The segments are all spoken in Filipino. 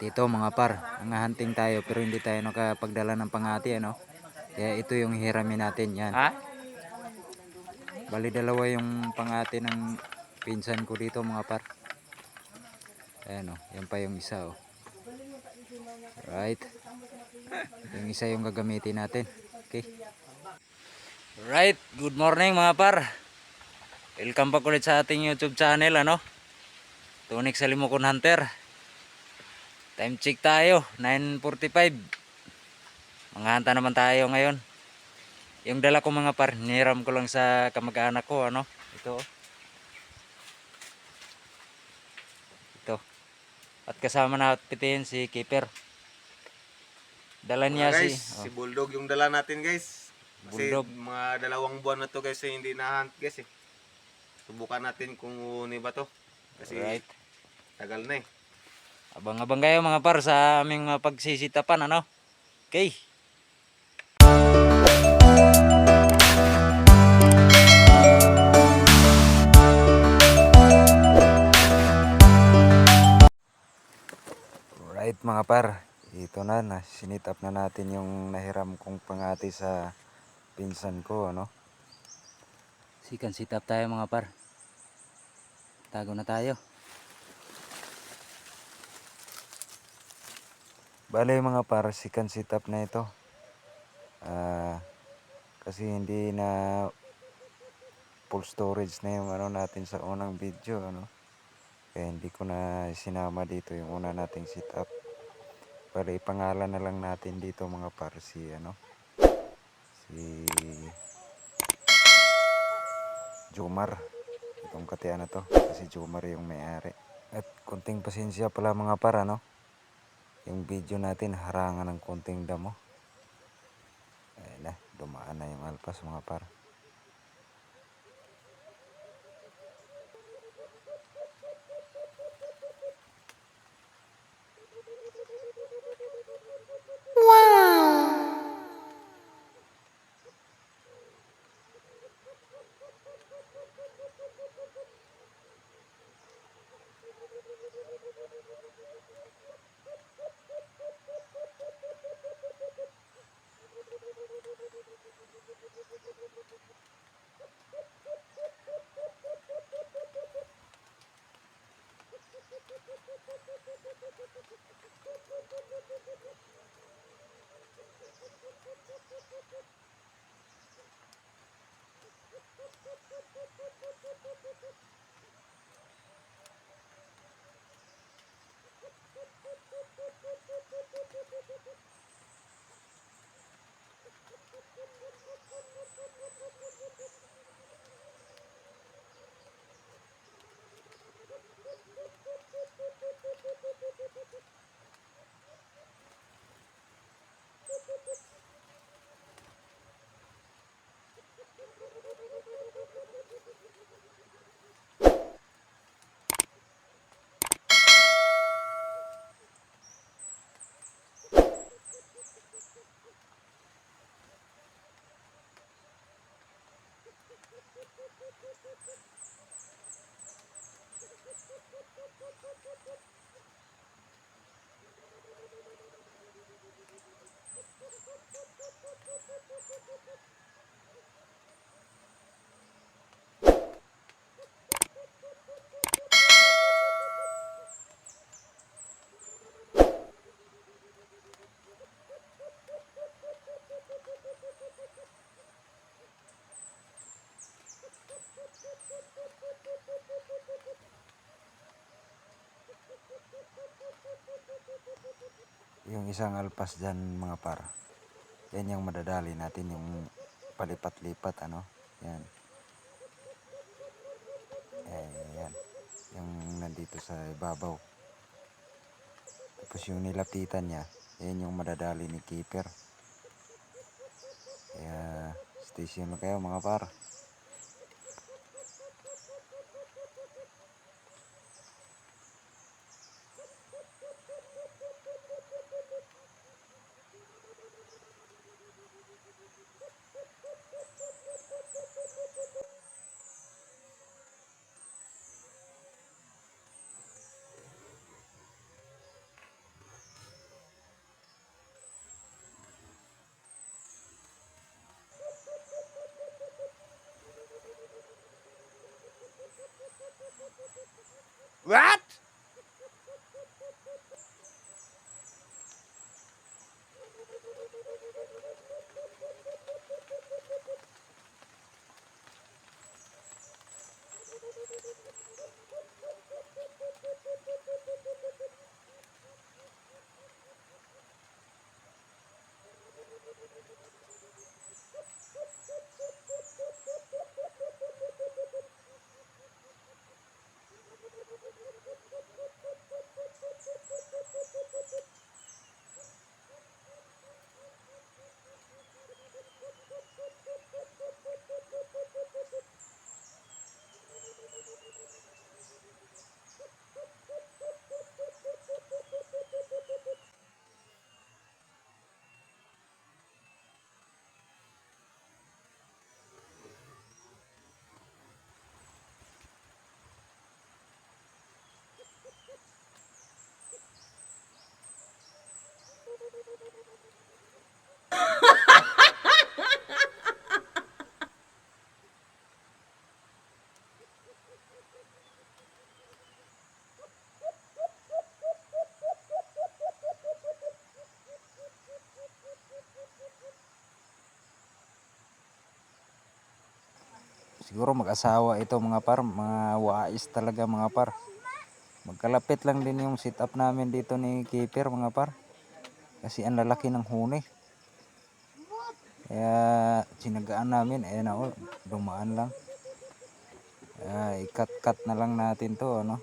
Ito mga par, hunting tayo pero hindi tayo nakapagdala ng pangati ano. Kaya ito yung hiramin natin yan. Bali dalawa yung pangati ng pinsan ko dito mga par. Ayan o, yan pa yung isa o. Right. Yung isa yung gagamitin natin. Okay. Right, good morning mga par. Welcome back ulit sa ating YouTube channel ano. Tunik sa Limokon Hunter. Time check tayo, 9:45. Manghanta naman tayo ngayon. Yung dala ko mga par, niram ko lang sa kamag-anak ko ano. Ito. Ito. At kasama natin si Keeper. Dala niya guys, si si Bulldog yung dala natin guys. Kasi Bulldog. mga 2 buwan na to guys hindi na-hunt guys eh. Subukan natin kung uni ba to. Kasi Right. tagal na eh. Abang-abang kayo mga par sa aming pagsisitapan ano. Okay. Right mga par, ito na sinit up na natin yung nahiram kong pangati sa pinsan ko ano. Sikan sit up tayo mga par. Tago na tayo. Bale mga par, sikan sit up na ito. Kasi hindi na full storage na yung ano natin sa unang video ano. Kaya hindi ko na sinama dito yung una nating sit up. Bale ipangalan na lang natin dito mga par si ano. Si Jomar. Itong katian na to. Kasi Jomar yung may-ari. At konting pasensya pala mga par ano. Yung video natin harangan ng konting damo. Ayun na, dumaan na yung alpas mga par. Yung isang alpas dyan mga par, yan yung madadali natin, yung palipat-lipat ano, yan. Yan, yung nandito sa ibabaw. Tapos yung nilapitan niya, yan yung madadali ni Keeper. Kaya station na kayo mga par. What? Siguro mag-asawa ito mga par, mga wais talaga mga par. Magkalapit lang din yung sit up namin dito ni Keeper mga par. Kasi ang lalaki ng huni. Kaya sinagaan namin, na dumaan lang. I-cut na lang natin to, ano.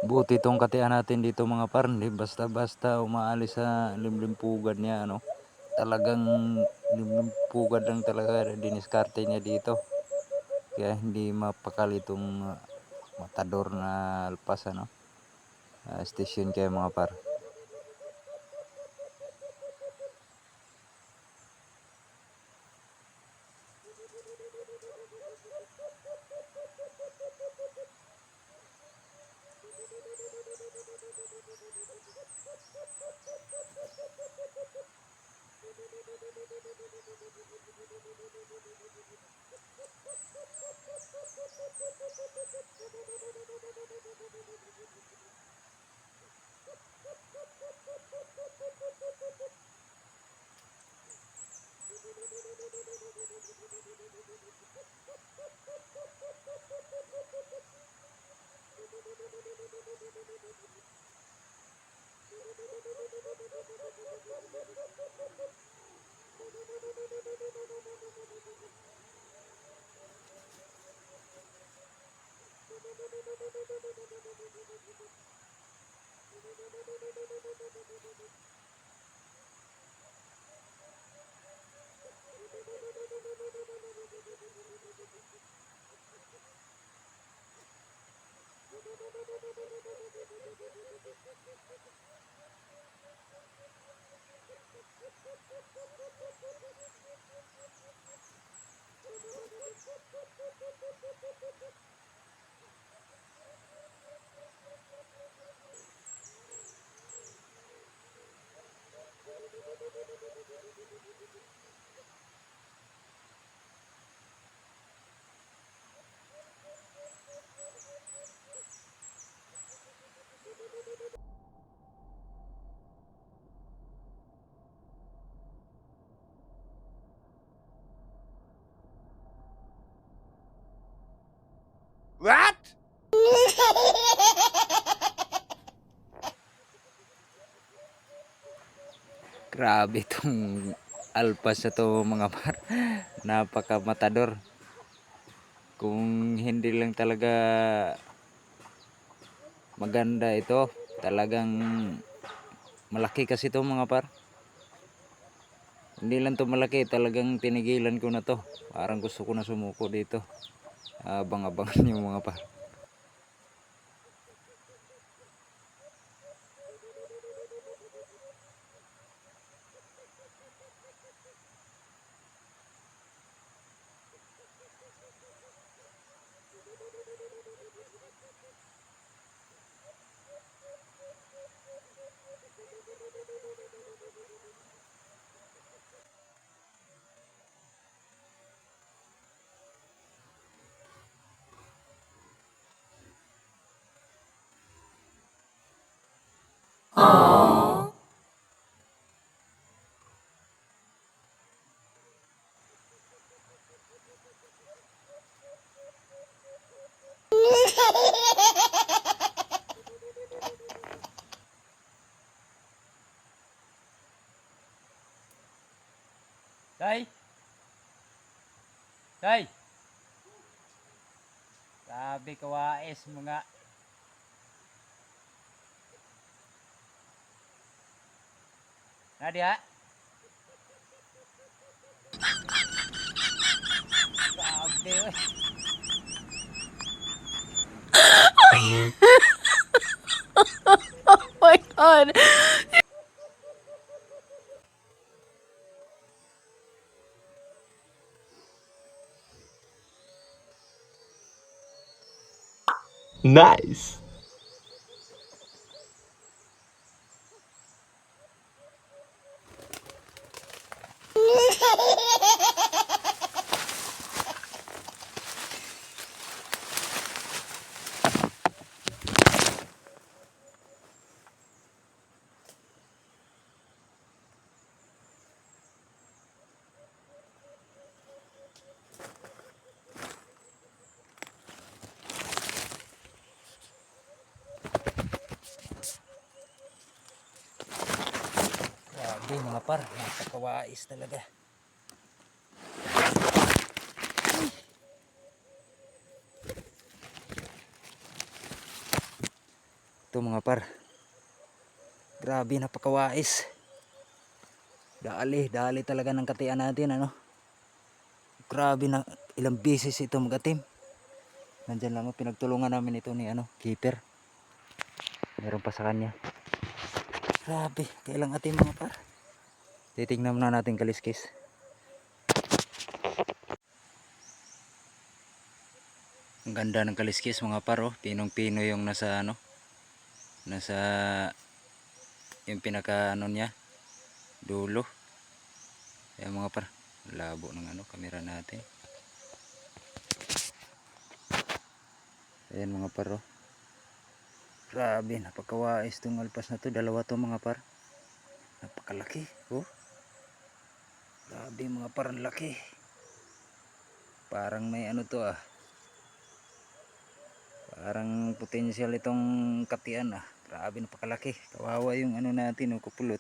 Buti itong katian natin dito mga par, hindi basta-basta umaalis sa limlimpugad niya, ano. Talagang limlimpugad lang talaga diniskarte niya dito. Kaya hindi mapakali itong matador na alpas, ano. Station kayo mga par. What? Grabe itong alpas na to mga par. Napaka matador. Kung hindi lang talaga maganda ito, talagang malaki kasi to mga par. Hindi lang to malaki, talagang tinigilan ko na to. Parang gusto ko na sumuko dito. Abang-abangan yung mga par. Tay! Tay! Grabe kawais mga. Nadia? Grabe eh. Oh my god. Nice. Grabe mga par, napakawais talaga. Ito mga par. Grabe napakawais. Dali talaga ng katian natin ano. Grabe na ilang beses ito magatim. Nandyan lang pinagtulungan namin ito ni ano, keeper. Meron pa sa kanya. Grabe, kailang atim mga par. Titingnan na natin kaliskis. Ang ganda ng kaliskis mga par oh. Pinong-pino yung nasa ano. Nasa yung pinaka ano niya. Dulo. Ayan mga par. Labo ng ano, kamera natin. Ayan mga par oh. Grabe, napakawais itong alpas na to. Dalawa to mga par. Napakalaki oh. Grabe mga par, ang laki. Parang may ano to ah. Parang potential itong katian ah. Grabe napakalaki. Kawawa yung ano natin oh, kupulot.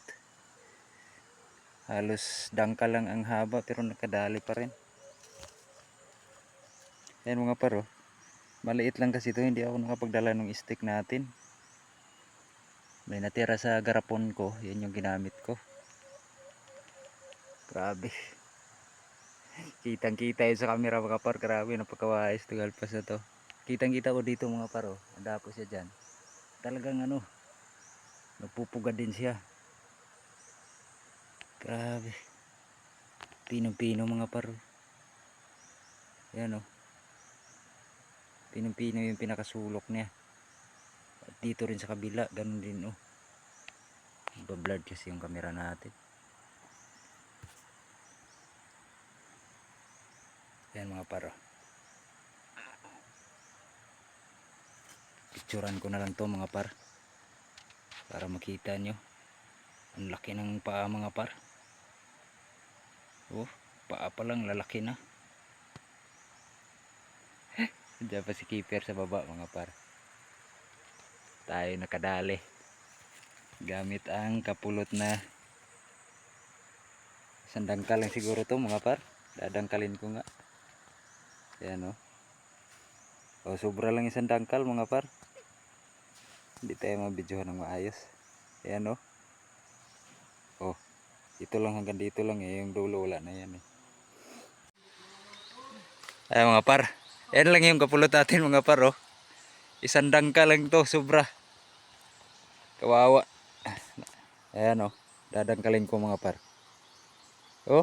Halos dangkal lang ang haba pero nakadali pa rin. Ayan mga par oh. Maliit lang kasi ito, hindi ako nakapagdala ng stick natin. May natira sa garapon ko, yan yung ginamit ko. Grabe. Kitang kita yun sa camera mga par. Grabe, napakawais itong alpas na to. Kitang kita ko dito mga par oh. Adapo siya dyan. Talagang ano, nagpupuga din siya. Grabe. Pinong-pino mga par oh. Yan oh. Pinong-pino yung pinakasulok niya. At dito rin sa kabila, ganun din oh. Iba-blurred kasi yung camera natin. Yan mga par oh. Picturean ko na lang to mga par. Para makita nyo. Ang laki ng paa mga par. Oh, paa pa lang lalaki na. Diyan pa si keeper sa baba mga par. Tayo nakadali. Gamit ang kapulot na Isang dangkal lang siguro to mga par. Dadangkalin ko nga. Ayan o. O sobra lang isang dangkal mga par. Hindi tayo mabidyohan ng maayos. Ayan o. Oh, ito lang hanggang dito lang eh. Yung dulo wala na yan eh. Ay mga par. Ayan lang yung kapulot natin mga par oh. Isang dangkal lang to, sobra. Kawawa. Ayan oh. Dadangkalin ko mga par. Oh.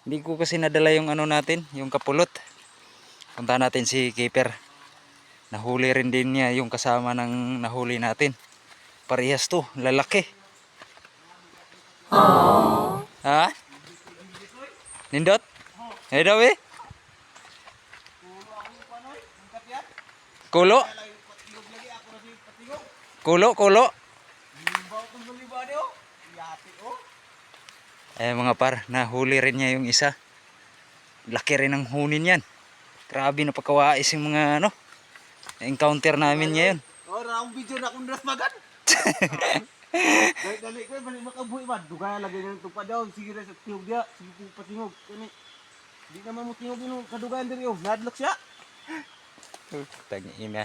Hindi ko kasi nadala yung ano natin, yung kapulot. Punta natin si keeper. Nahuli rin din niya yung kasama ng nahuli natin. Parehas to, lalaki. Ha? Nindot? Eh daw eh? Kulo? Kulo, kulo. Eh mga par, nahuli rin niya yung isa. Laki rin ang hunin yan. Grabe na pagkawais yung mga ano. Encounter namin ngayon. Oh, raong video na akong drasmagan. Dali ko balik makabuhi ba. Dugay lagi nang tupad daw. Sige ra sa tingog dia. Sige po patingog. Kani. Di naman mo tingog yung kadugayan diri oh. Nadlok siya. Tangina.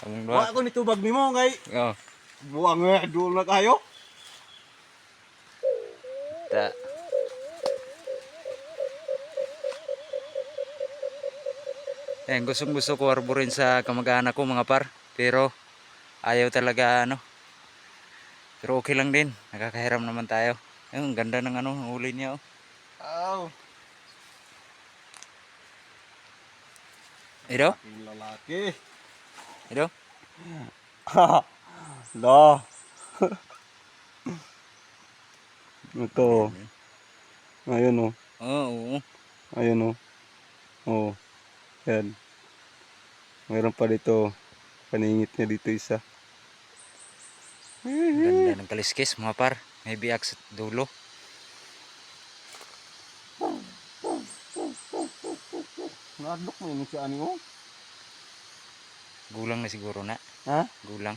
Among Wa doa. ko nitubag nimo kay Oh. buang nga dul na kayo. Ta. Eh, gustong-gusto ko arborin sa kamag-anak ko mga par. Pero ayaw talaga ano. Pero okay lang din. Nakakahiram naman tayo. Ang ganda ng ano, huli niya oh. Aw. Ito? Ating lalaki. Ito? Da. Ito. Ayun oh. Oo. Ayun oh. Oh. Yan. Mayroon pa dito. Paningit niya dito isa. Ganda ng kaliskis mga par. May biyak sa dulo. Nadlok mo yun siya ani mo. Gulang na siguro na. Ha? Gulang.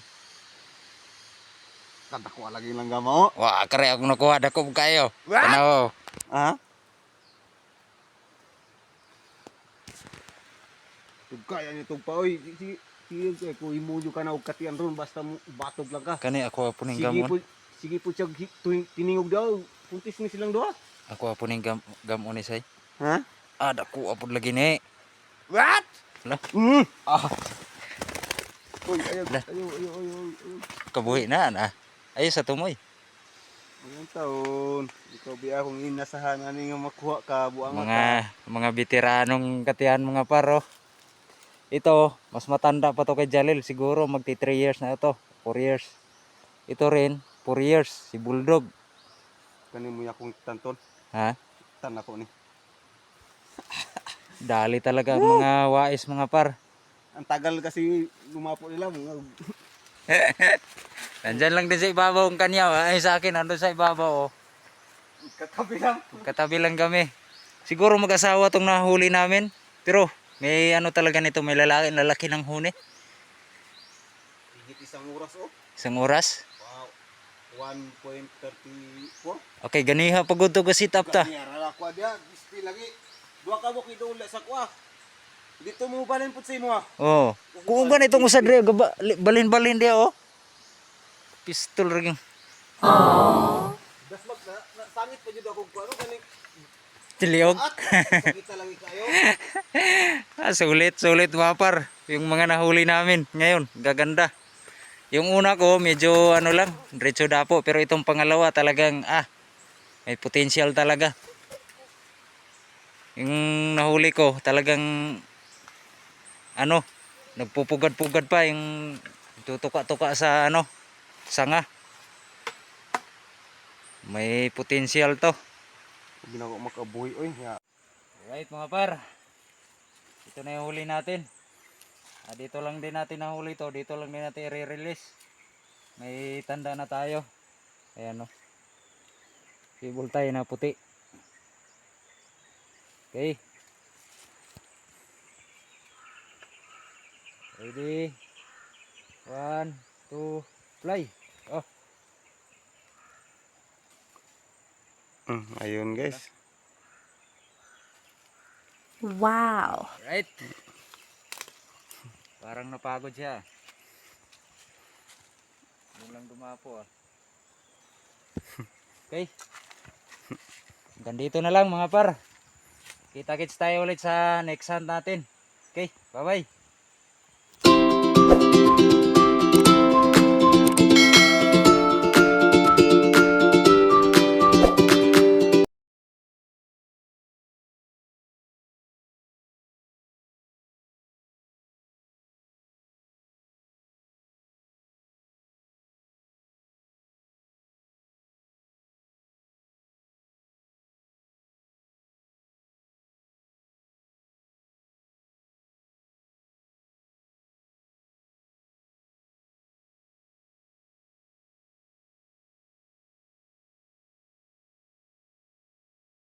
Kadako lagi lang gamo. Wah, kare ako nakuha. Dako kayo. Tanaw. Ha? Kaya ni tugpa oy. Sige ko imuyo ka na og katian ron basta mo batog lang ka. Kani ako po ning Sige gamon. po sige po siya tiningog daw. Puntis ni silang duha. Ako po ning gamon ni say. Ha? Ah, dako apod lagi ni. What? Lah, Ah. Uy, ayo, Lah. ayo. kabuhi na na. Ay sa tumoy. Ngayong taon, ikaw biya akong inasahan ani nga makuha ka buang Mga veteranong katihan mga paro. Ito, mas matanda pa to kay Jalil. Siguro magti 3 years na ito. 4 years. Ito rin, 4 years. Si Bulldog. Kani mo akong tanton. Ha? Tan ako ni. Dali talaga ang mga wais mga par. Ang tagal kasi lumapo nila mga Nandyan lang din sa ibabaw ang kanya. Ay sa akin, nandun sa ibabaw. Oh. katabi lang. Katabi lang kami. Siguro mag-asawa tong nahuli namin. Pero may ano talaga nito, may lalaki ng huni. Higit isang oras oh. Isang oras. Wow. 1.34. Okay, ganiha pagod to ka sit up ta. Niara ako dia, display lagi. Duha ka mo kidula sa kwa. Dito mo balin pud sa imo ah. Oh. Kung ganitong usad re, balin-balin dia oh. Pistol ring. Dasmag na sangit pa jud ako kuno kani. Tiliog. Kita lagi kayo. Sulit mga par. Yung mga nahuli namin ngayon, gaganda. Yung una ko medyo ano lang, diretso dapo, pero itong pangalawa talagang may potential talaga. Yung nahuli ko talagang ano, nagpupugad-pugad pa yung tutuka-tuka sa ano, sanga. May potential to. Ginawa makabuhi oy. Alright mga par. Ito na yung huli natin. Dito lang din natin nahuli to. Dito lang din natin i-release. May tanda na tayo. Ayan o. Cable tie na puti. Okay. Ready. 1, 2, fly. Oh. Ayun guys. Wow. Right. Parang napagod siya. Yung lang dumapo ah. Okay. Hanggang dito na lang mga par. Kita-kits tayo ulit sa next hunt natin. Okay, bye-bye.